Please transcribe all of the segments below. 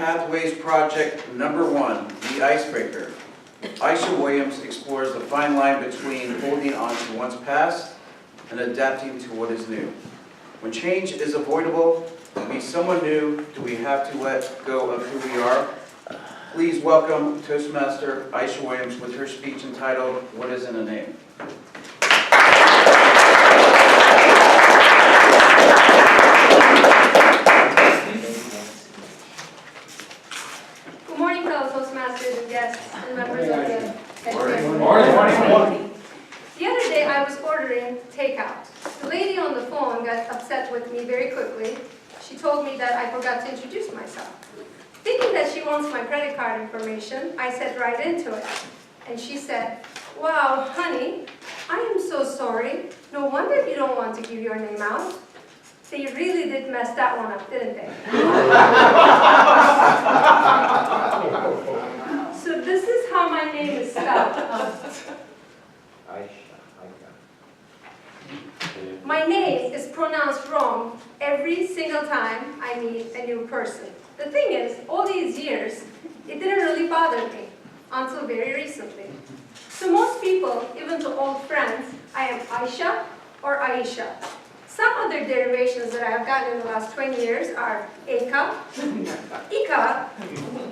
Pathways Project #1, The Icebreaker. Aycha Williams explores the fine line between holding on to one's past and adapting to what is new. When change is avoidable, to be someone new, do we have to let go of who we are? Please welcome Toastmaster Aycha Williams with her speech entitled, What is in a Name? Good morning, fellow Toastmasters and guests and members of the Morning. The other day I was ordering takeout. The lady on the phone got upset with me very quickly. She told me that I forgot to introduce myself. Thinking that she wants my credit card information, I said right into it. And she said, wow, honey, I am so sorry. No wonder you don't want to give your name out. They really did mess that one up, didn't they? So this is how my name is spelled. My name is pronounced wrong every single time I meet a new person. The thing is, all these years, it didn't really bother me until very recently. To most people, even to old friends, I am Aycha or Ayesha. Some other derivations that I have gotten in the last 20 years are Eka, Ika,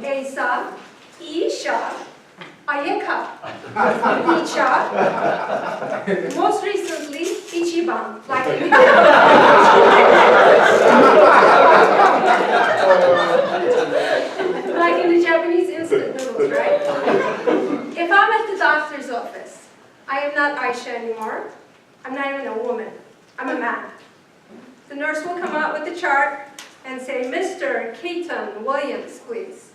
Esa, Isha, Ayeka, Icha, most recently, Ichiban, like in the Japanese instant noodles, right? If I'm at the doctor's office, I am not Aycha anymore. I'm not even a woman. I'm a man. The nurse will come out with the chart and say, Mr. Katun Williams, please.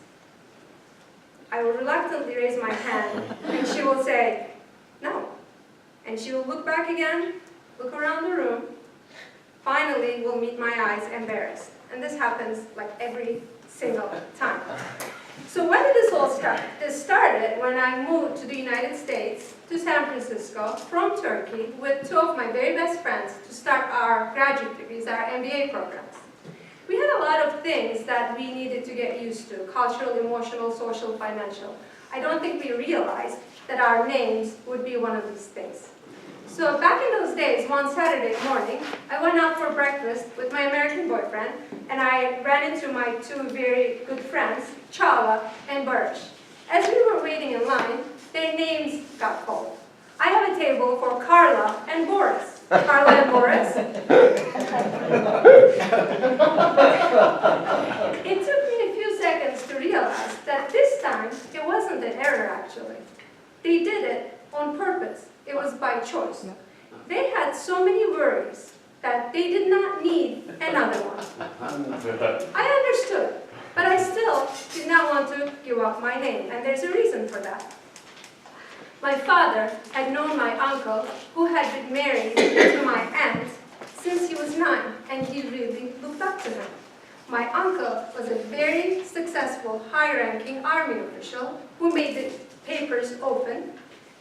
I will reluctantly raise my hand, and she will say, no. And she will look back again, look around the room. Finally, will meet my eyes embarrassed. And this happens like every single time. So when did this all start? This started when I moved to the United States, to San Francisco, from Turkey, with two of my very best friends to start our graduate degrees, our MVI programs. We had a lot of things that we needed to get used to, cultural, emotional, social, financial. I don't think we realized that our names would be one of these things. So back in those days, one Saturday morning, I went out for breakfast with my American boyfriend, and I ran into my two very good friends, Chala and Burch. As we were waiting in line, their names got called. I have a table for Carla and Boris. Carla and Boris. It took me a few seconds to realize that this time, it wasn't an error actually. They did it on purpose. It was by choice. They had so many worries that they did not need another one. I understood, but I still did not want to give up my name, and there's a reason for that. My father had known my uncle, who had been married to my aunt, since he was 9, and he really looked up to him. My uncle was a very successful, high-ranking army official who made the papers open,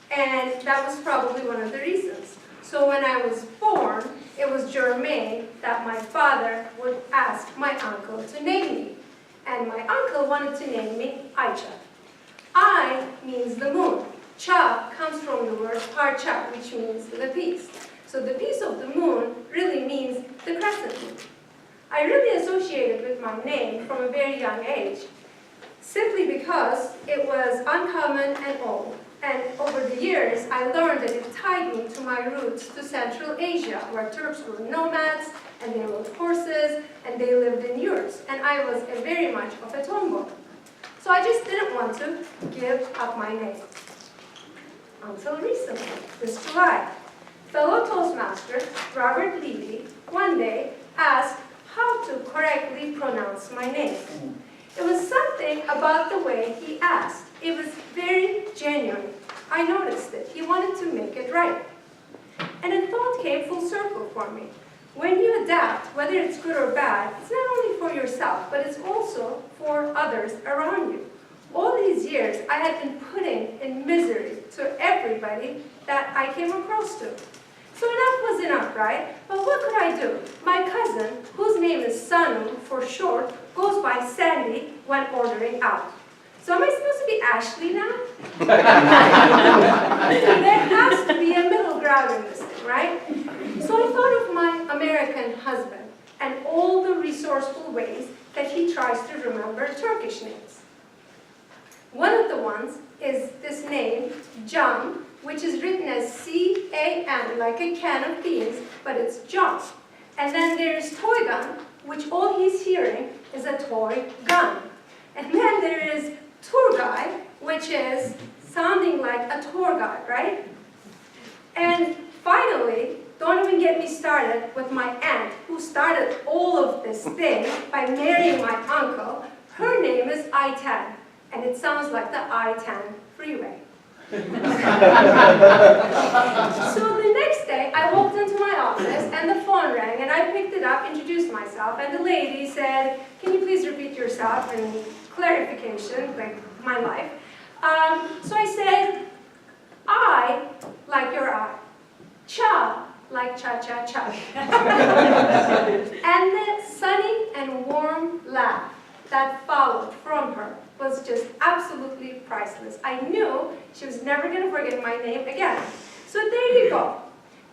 and that was probably one of the reasons. So when I was born, it was germane that my father would ask my uncle to name me. And my uncle wanted to name me Aycha. I means the moon. Cha comes from the word parcha, which means the piece. So the piece of the moon really means the crescent moon. I really associated with my name from a very young age, simply because it was uncommon and old. And over the years, I learned that it tied me to my roots to Central Asia, where Turks were nomads, and they rode horses, and they lived in yurts. And I was very much of a tomboy. So I just didn't want to give up my name. Until recently, this July, fellow Toastmaster Robert Levy one day asked how to correctly pronounce my name. It was something about the way he asked. It was very genuine. I noticed it. He wanted to make it right. And a thought came full circle for me. When you adapt, whether it's good or bad, it's not only for yourself, but it's also for others around you. All these years, I had been putting in misery to everybody that I came across to. So enough was enough, right? But what could I do? My cousin, whose name is Sanu for short, goes by Sandy when ordering out. So am I supposed to be Ashley now? There has to be a middle ground in this thing, right? So I thought of my American husband and all the resourceful ways that he tries to remember Turkish names. One of the ones is this name, Can, which is written as C-A-N, like a can of beans, but it's John. And then there's Toygun, which all he's hearing is a toy gun. And then there is tour guide, which is sounding like a tour guide, right? And finally, don't even get me started with my aunt, who started all of this thing by marrying my uncle. Her name is I-10, and it sounds like the I-10 freeway. So the next day, I walked into my office, and the phone rang, and I picked it up, introduced myself, and the lady said, "Can you please repeat yourself?" And clarification, like my life. So I said, "I like your eye. Cha, like cha-cha-cha." And the sunny and warm laugh that followed from her was just absolutely priceless. I knew she was never going to forget my name again. So there you go.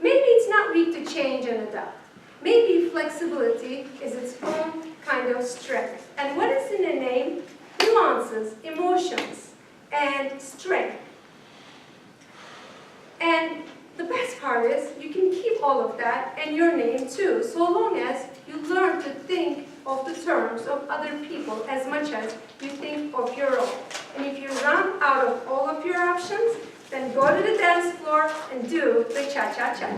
Maybe it's not weak to change and adapt. Maybe flexibility is its own kind of strength. And what is in a name? Nuances, emotions, and strength. And the best part is you can keep all of that and your name too, so long as you learn to think of the terms of other people as much as you think of your own. And if you run out of all of your options, then go to the dance floor and do the cha-cha-cha.